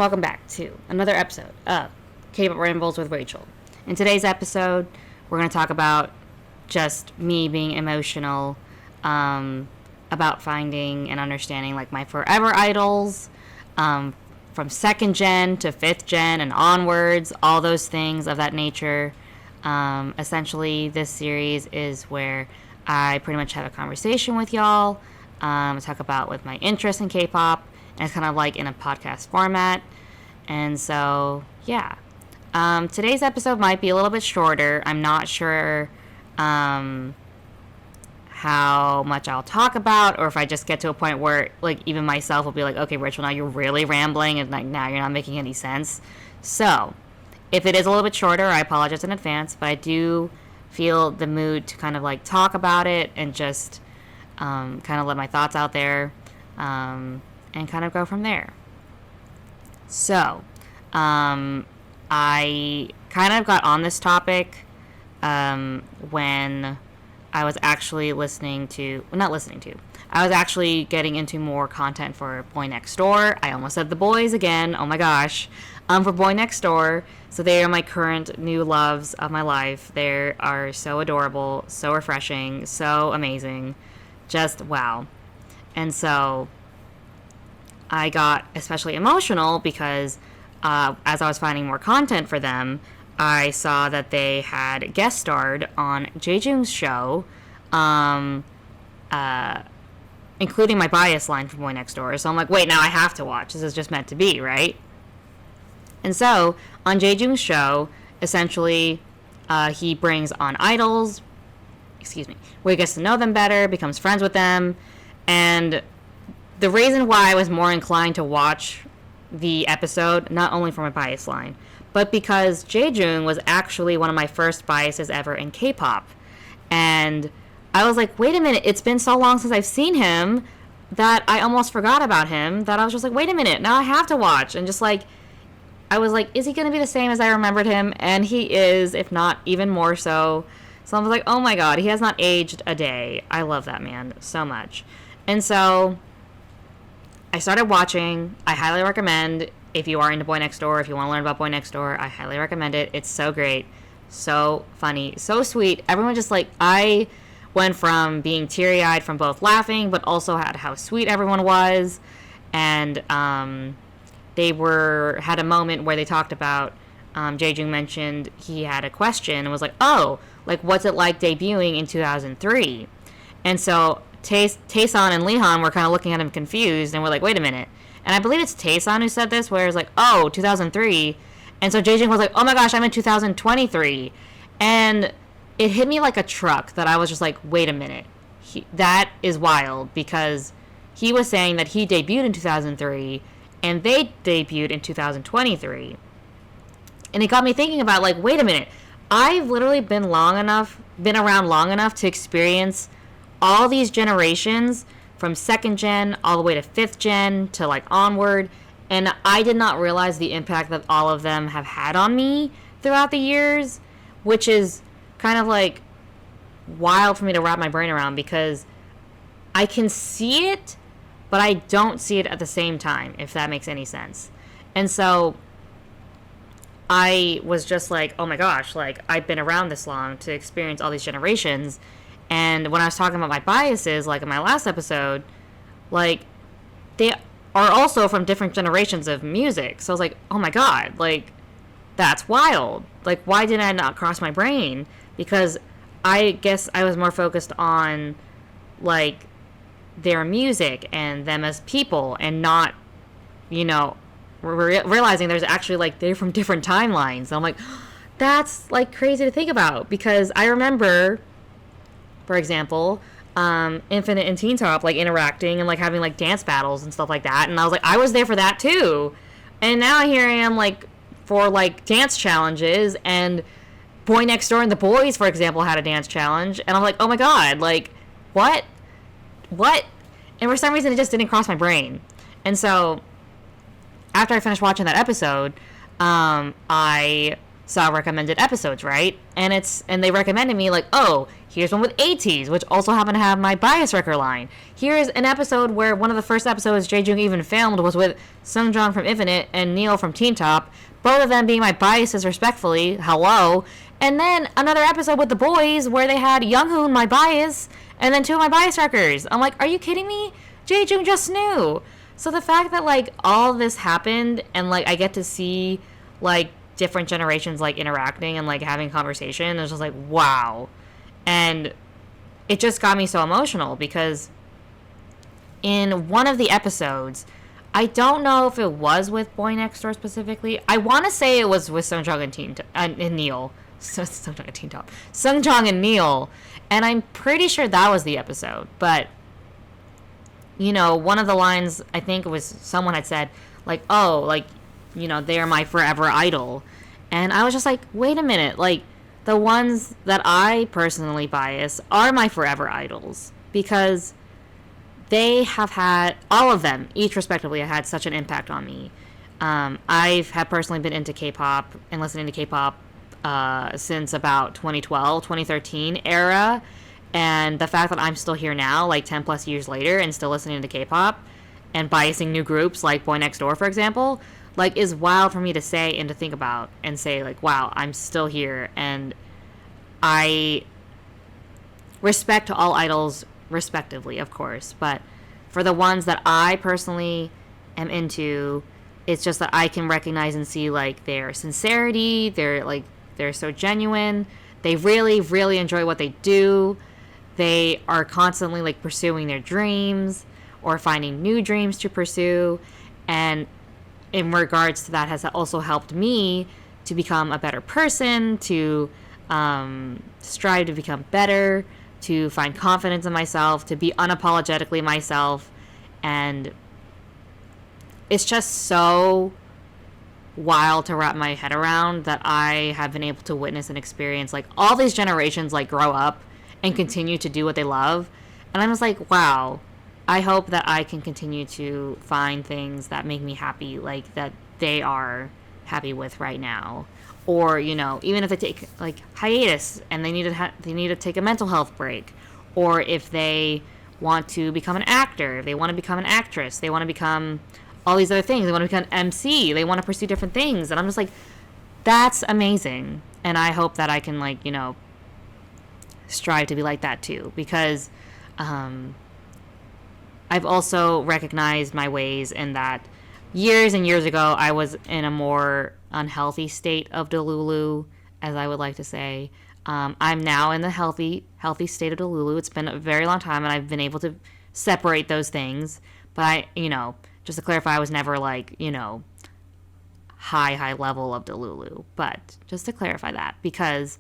welcome back to another episode of Kpop Rambles with Rachel. In today's episode, we're going to talk about just me being emotional about finding and understanding like my forever idols, from second gen to fifth gen and onwards, all those things of that nature. Essentially, this series is where I pretty much have a conversation with y'all, talk about with my interest in K-pop, and it's kind of like in a podcast format. And so, yeah. Today's episode might be a little bit shorter. I'm not sure how much I'll talk about, or if I just get to a point where, like, even myself will be like, okay, Rachel, now you're really rambling, and, like, now you're not making any sense. So, if it is a little bit shorter, I apologize in advance, but I do feel the mood to kind of, like, talk about it and just kind of let my thoughts out there, and kind of go from there. So, I kind of got on this topic when I was actually I was actually getting into more content for Boy Next Door. I almost said the boys again. Oh my gosh. For Boy Next Door. So they are my current new loves of my life. They are so adorable, so refreshing, so amazing. Just wow. And so I got especially emotional because as I was finding more content for them, I saw that they had guest starred on Jaejoong's show, including my bias line from Boy Next Door. So I'm like, wait, now I have to watch. This is just meant to be, right? And so on Jaejoong's show, essentially, he brings on idols, where he gets to know them better, becomes friends with them, and the reason why I was more inclined to watch the episode, not only for my bias line, but because Jaejoong was actually one of my first biases ever in K-pop. And I was like, wait a minute, it's been so long since I've seen him that I almost forgot about him, that I was just like, wait a minute, now I have to watch. And just like, I was like, is he going to be the same as I remembered him? And he is, if not even more so. So I was like, oh my god, he has not aged a day. I love that man so much. And so I started watching. I highly recommend, if you are into Boy Next Door, if you want to learn about Boy Next Door, I highly recommend it. It's so great, so funny, so sweet. Everyone just like, I went from being teary-eyed from both laughing, but also had how sweet everyone was. And they had a moment where they talked about, Jaejoong mentioned he had a question and was like, oh, like, what's it like debuting in 2003? And so Taesan and Leehan were kind of looking at him confused, and we're like, wait a minute. And I believe it's Taesan who said this, where it's like, oh, 2003. And so Jaejoong was like, oh my gosh, I'm in 2023. And it hit me like a truck that I was just like, wait a minute. That is wild, because he was saying that he debuted in 2003, and they debuted in 2023. And it got me thinking about, like, wait a minute. I've literally been around long enough to experience all these generations, from second gen all the way to fifth gen to like onward, and I did not realize the impact that all of them have had on me throughout the years, which is kind of like wild for me to wrap my brain around, because I can see it, but I don't see it at the same time, if that makes any sense. And so I was just like, oh my gosh, like, I've been around this long to experience all these generations. And when I was talking about my biases, like in my last episode, like, they are also from different generations of music. So I was like, oh my god, like, that's wild. Like, why did I not cross my brain? Because I guess I was more focused on, like, their music and them as people, and not, you know, realizing there's actually, like, they're from different timelines. And I'm like, that's, like, crazy to think about. Because I remember, for example, Infinite and Teen Top, like, interacting and, like, having, like, dance battles and stuff like that. And I was like, I was there for that, too. And now here I am, like, for, like, dance challenges. And Boy Next Door and the Boys, for example, had a dance challenge. And I'm like, oh, my God. Like, what? And for some reason, it just didn't cross my brain. And so after I finished watching that episode, I saw recommended episodes, right? And they recommended me like, oh, here's one with ATEEZ, which also happened to have my bias wrecker line. Here's an episode where one of the first episodes Jaejoong even filmed was with Seungjeong from Infinite and Neil from Teen Top, both of them being my biases respectfully. Hello. And then another episode with the boys where they had Younghoon, my bias, and then two of my bias wreckers. I'm like, are you kidding me? Jaejoong just knew. So the fact that like all this happened and like I get to see like different generations like interacting and like having conversation, it was just like wow. And it just got me so emotional because in one of the episodes, I don't know if it was with Boy Next Door specifically. I want to say it was with Seungjeong and Neil. Seungjeong and Teen Top. Seungjeong and Neil, and I'm pretty sure that was the episode. But you know, one of the lines, I think it was someone had said like, "Oh, like, you know, they're my forever idol," and I was just like, "Wait a minute, like." The ones that I personally bias are my forever idols because they have had, all of them, each respectively, have had such an impact on me. Have personally been into K-pop and listening to K-pop since about 2012, 2013 era. And the fact that I'm still here now, like 10 plus years later, and still listening to K-pop and biasing new groups like Boy Next Door, for example, like is wild for me to say and to think about and say like, wow, I'm still here. And I respect all idols respectively, of course, but for the ones that I personally am into, it's just that I can recognize and see like their sincerity, they're so genuine, they really, really enjoy what they do, they are constantly like pursuing their dreams or finding new dreams to pursue, and in regards to that has also helped me to become a better person, to strive to become better, to find confidence in myself, to be unapologetically myself. And it's just so wild to wrap my head around that I have been able to witness and experience like all these generations like grow up and continue to do what they love. And I'm just like, wow, I hope that I can continue to find things that make me happy, like that they are happy with right now. Or, you know, even if they take like hiatus and they need to take a mental health break, or if they want to become an actor, if they want to become an actress, they want to become all these other things, they want to become MC, they want to pursue different things. And I'm just like, that's amazing. And I hope that I can like, you know, strive to be like that too, because I've also recognized my ways in that years and years ago, I was in a more unhealthy state of Delulu, as I would like to say. I'm now in the healthy state of Delulu. It's been a very long time, and I've been able to separate those things. But I, you know, just to clarify, I was never like, you know, high level of Delulu. But just to clarify that, because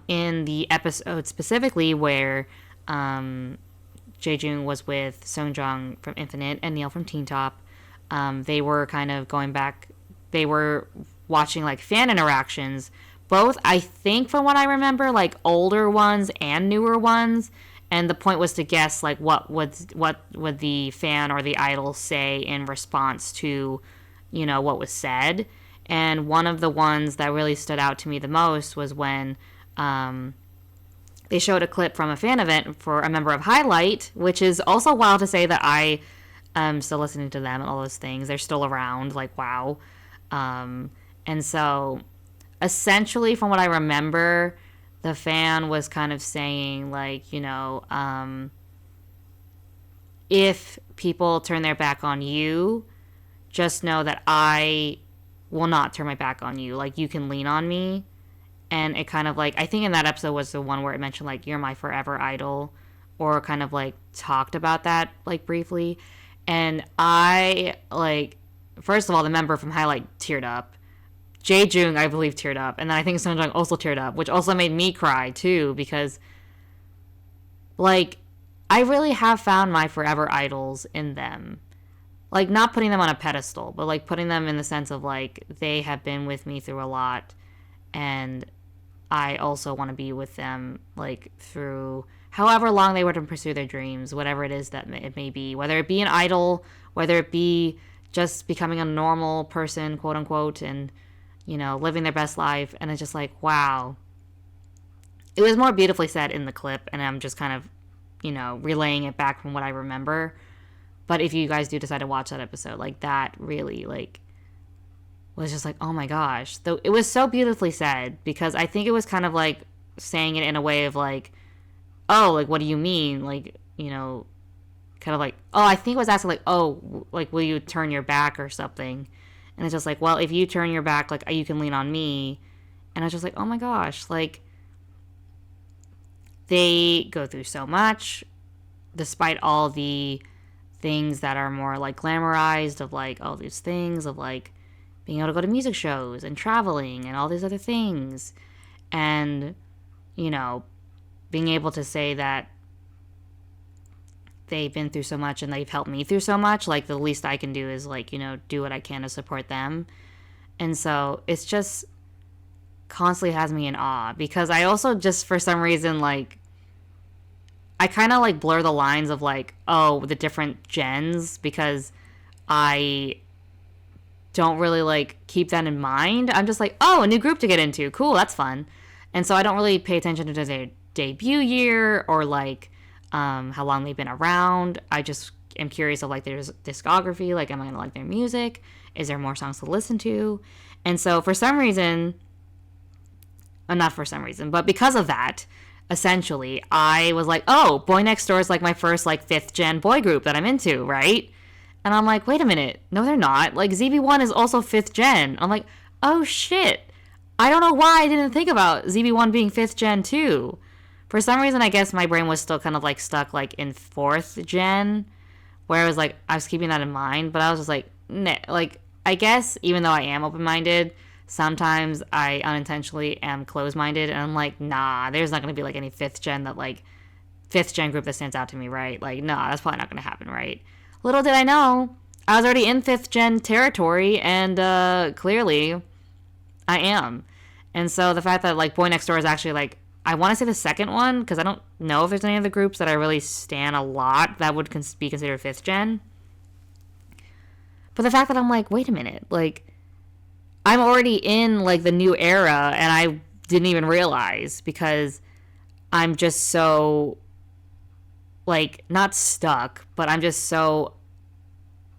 in the episode specifically where Jaejoong was with Seungjeong from Infinite and Neil from Teen Top, they were kind of going back. They were watching like fan interactions, both I think from what I remember, like older ones and newer ones. And the point was to guess like what would the fan or the idol say in response to, you know, what was said. And one of the ones that really stood out to me the most was when they showed a clip from a fan event for a member of Highlight, which is also wild to say that I am still listening to them and all those things. They're still around, like, wow. And so, essentially, from what I remember, the fan was kind of saying, like, you know, if people turn their back on you, just know that I will not turn my back on you. Like, you can lean on me. And it kind of like, I think in that episode was the one where it mentioned like, you're my forever idol, or kind of like talked about that like briefly. And I like, first of all, the member from Highlight teared up. Jaejoong, I believe, teared up. And then I think Seungjeong also teared up, which also made me cry too, because like, I really have found my forever idols in them. Like, not putting them on a pedestal, but like putting them in the sense of like, they have been with me through a lot. And I also want to be with them, like, through however long they were to pursue their dreams, whatever it is that it may be, whether it be an idol, whether it be just becoming a normal person, quote unquote, and, living their best life. And it's just like, wow. It was more beautifully said in the clip, and I'm just kind of, relaying it back from what I remember. But if you guys do decide to watch that episode, like, that really, like, was just like, oh my gosh. Though it was so beautifully said, because I think it was kind of like saying it in a way of like, oh, like, what do you mean? Like, kind of like, oh, I think it was asking like, oh, like, will you turn your back or something? And it's just like, well, if you turn your back, like, you can lean on me. And I was just like, oh my gosh, like, they go through so much, despite all the things that are more like glamorized of like all these things of like being able to go to music shows and traveling and all these other things. And, being able to say that they've been through so much and they've helped me through so much, like, the least I can do is like, do what I can to support them. And so it's just constantly has me in awe, because I also just, for some reason, like, I kind of like blur the lines of like, oh, the different gens, because I don't really like keep that in mind. I'm just like, oh, a new group to get into. Cool, that's fun. And so I don't really pay attention to their debut year or like how long they've been around. I just am curious of like their discography. Like, am I going to like their music? Is there more songs to listen to? And so for some reason, not for some reason, but because of that, essentially, I was like, oh, Boy Next Door is like my first like 5th gen boy group that I'm into, right? And I'm like, wait a minute. No, they're not. Like, ZB1 is also 5th gen. I'm like, oh shit. I don't know why I didn't think about ZB1 being 5th gen too. For some reason, I guess my brain was still kind of like stuck like in 4th gen, where I was like, I was keeping that in mind, but I was just like, nah, like, I guess even though I am open-minded, sometimes I unintentionally am closed-minded, and I'm like, nah, there's not going to be like any 5th gen that like 5th gen group that stands out to me, right? Like, nah, that's probably not going to happen, right? Little did I know, I was already in 5th gen territory, and clearly I am. And so the fact that like Boy Next Door is actually like, I want to say the second one, because I don't know if there's any other groups that I really stan a lot that would be considered 5th gen. But the fact that I'm like, wait a minute, like, I'm already in like the new era and I didn't even realize, because I'm just so like not stuck, but I'm just so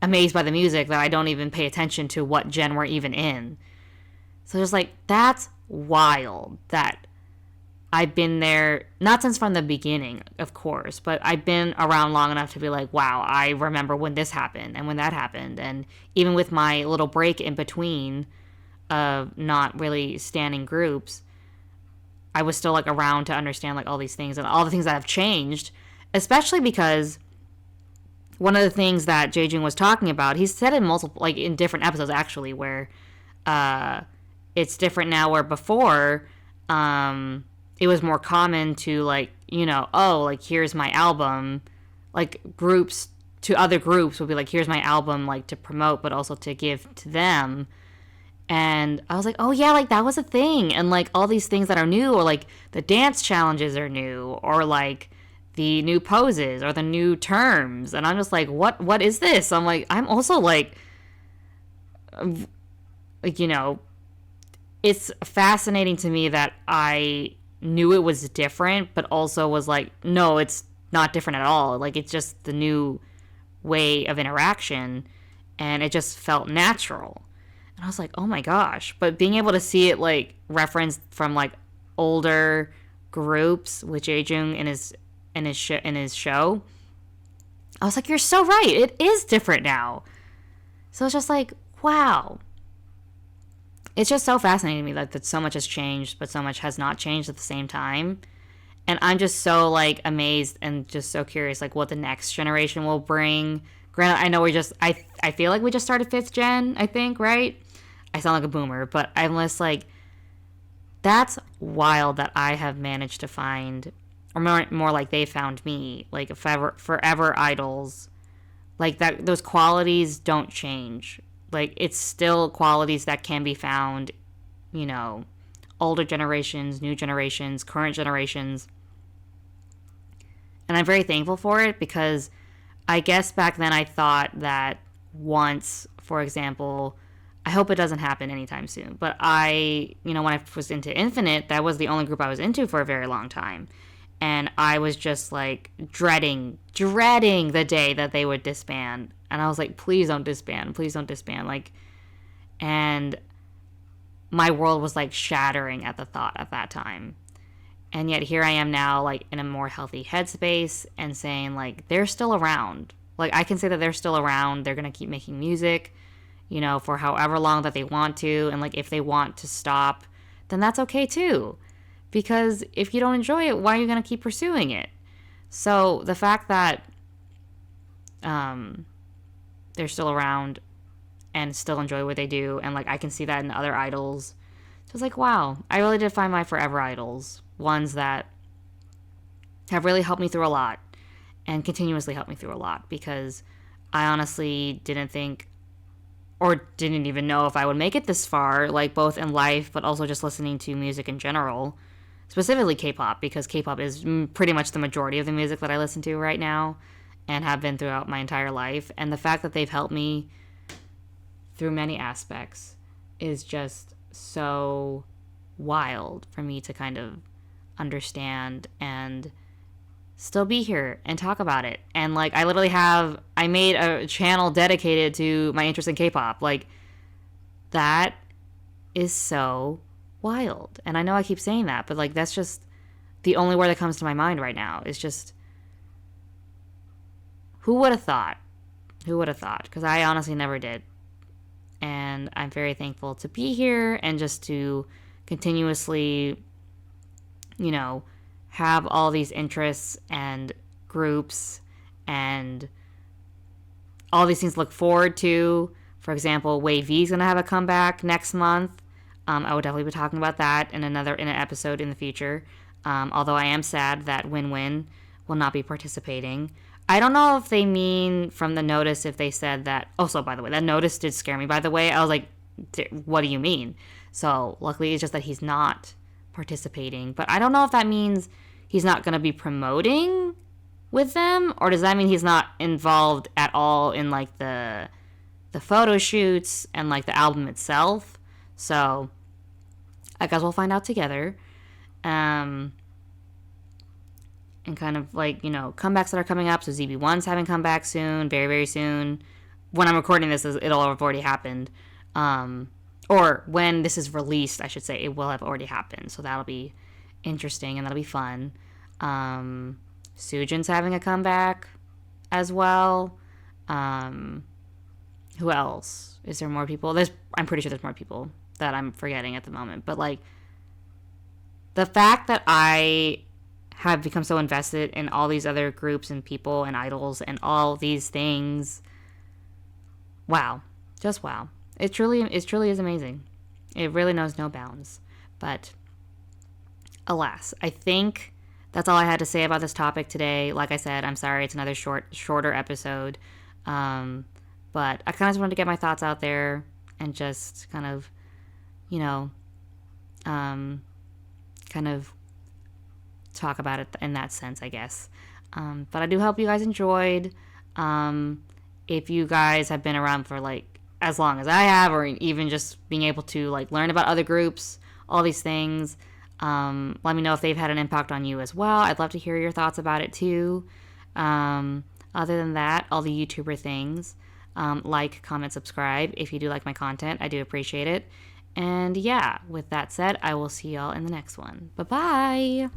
amazed by the music that I don't even pay attention to what gen we're even in. So just like, that's wild that I've been there, not since from the beginning, of course, but I've been around long enough to be like, wow, I remember when this happened and when that happened. And even with my little break in between of not really standing groups, I was still like around to understand like all these things and all the things that have changed, especially because one of the things that Jaejung was talking about, he said in multiple, like in different episodes actually, where it's different now, where before it was more common to like, oh, like, here's my album, like groups to other groups would be like, here's my album, like to promote, but also to give to them. And I was like, oh yeah, like that was a thing. And like all these things that are new, or like the dance challenges are new, or like the new poses or the new terms. And I'm just like, what is this? I'm like, I'm also like, it's fascinating to me that I knew it was different, but also was like, no, it's not different at all. Like, it's just the new way of interaction, and it just felt natural. And I was like, oh my gosh. But being able to see it like referenced from like older groups with Jaejung in his show, I was like, you're so right. It is different now. So it's just like, wow. It's just so fascinating to me that so much has changed, but so much has not changed at the same time. And I'm just so like amazed and just so curious like what the next generation will bring. Granted, I know I feel like we just started 5th gen, I think, right? I sound like a boomer, but I'm just like, that's wild that I have managed to find, or more like they found me, like forever idols. Like that, those qualities don't change. Like, it's still qualities that can be found, older generations, new generations, current generations. And I'm very thankful for it, because I guess back then I thought that once, for example, I hope it doesn't happen anytime soon. But when I was into Infinite, that was the only group I was into for a very long time. And I was just like dreading the day that they would disband. And I was like, please don't disband. Please don't disband. Like, and my world was like shattering at the thought at that time. And yet here I am now, like in a more healthy headspace and saying like, they're still around. Like, I can say that they're still around. They're going to keep making music, for however long that they want to. And like, if they want to stop, then that's okay too. Because if you don't enjoy it, why are you going to keep pursuing it? So the fact that they're still around and still enjoy what they do, and like I can see that in other idols. So it's like, wow, I really did find my forever idols, ones that have really helped me through a lot and continuously helped me through a lot, because I honestly didn't think or didn't even know if I would make it this far, like both in life but also just listening to music in general, specifically K-pop, because K-pop is pretty much the majority of the music that I listen to right now and have been throughout my entire life. And the fact that they've helped me through many aspects is just so wild for me to kind of understand and still be here and talk about it. And like, I made a channel dedicated to my interest in K-pop. Like, that is so wild. And I know I keep saying that, but like, that's just the only word that comes to my mind right now. Is just, who would have thought? Because I honestly never did. And I'm very thankful to be here and just to continuously, have all these interests and groups and all these things to look forward to. For example, Wave V is going to have a comeback next month. I would definitely be talking about that in an episode in the future. Although I am sad that Win Win will not be participating. I don't know if they mean from the notice if they said that. Also, by the way, that notice did scare me, by the way. I was like, what do you mean? So luckily it's just that he's not participating. But I don't know if that means he's not going to be promoting with them, or does that mean he's not involved at all in like the photo shoots and like the album itself. So I guess we'll find out together. And kind of like, comebacks that are coming up. So ZB1's having comeback soon, very, very soon. When I'm recording this, it'll have already happened. Or when this is released, I should say, it will have already happened. So that'll be interesting and that'll be fun. Sujin's having a comeback as well. Who else? Is there more people? I'm pretty sure there's more people that I'm forgetting at the moment. But like, the fact that I have become so invested in all these other groups and people and idols and all these things. Wow. Just wow. It truly is amazing. It really knows no bounds. But alas, I think that's all I had to say about this topic today. Like I said, I'm sorry it's another shorter episode. But I kind of just wanted to get my thoughts out there and just kind of, kind of talk about it in that sense, I guess. But I do hope you guys enjoyed. If you guys have been around for like as long as I have, or even just being able to like learn about other groups, all these things, let me know if they've had an impact on you as well. I'd love to hear your thoughts about it too. Other than that, all the YouTuber things, like, comment, subscribe if you do like my content. I do appreciate it. And yeah, with that said, I will see y'all in the next one. Bye-bye.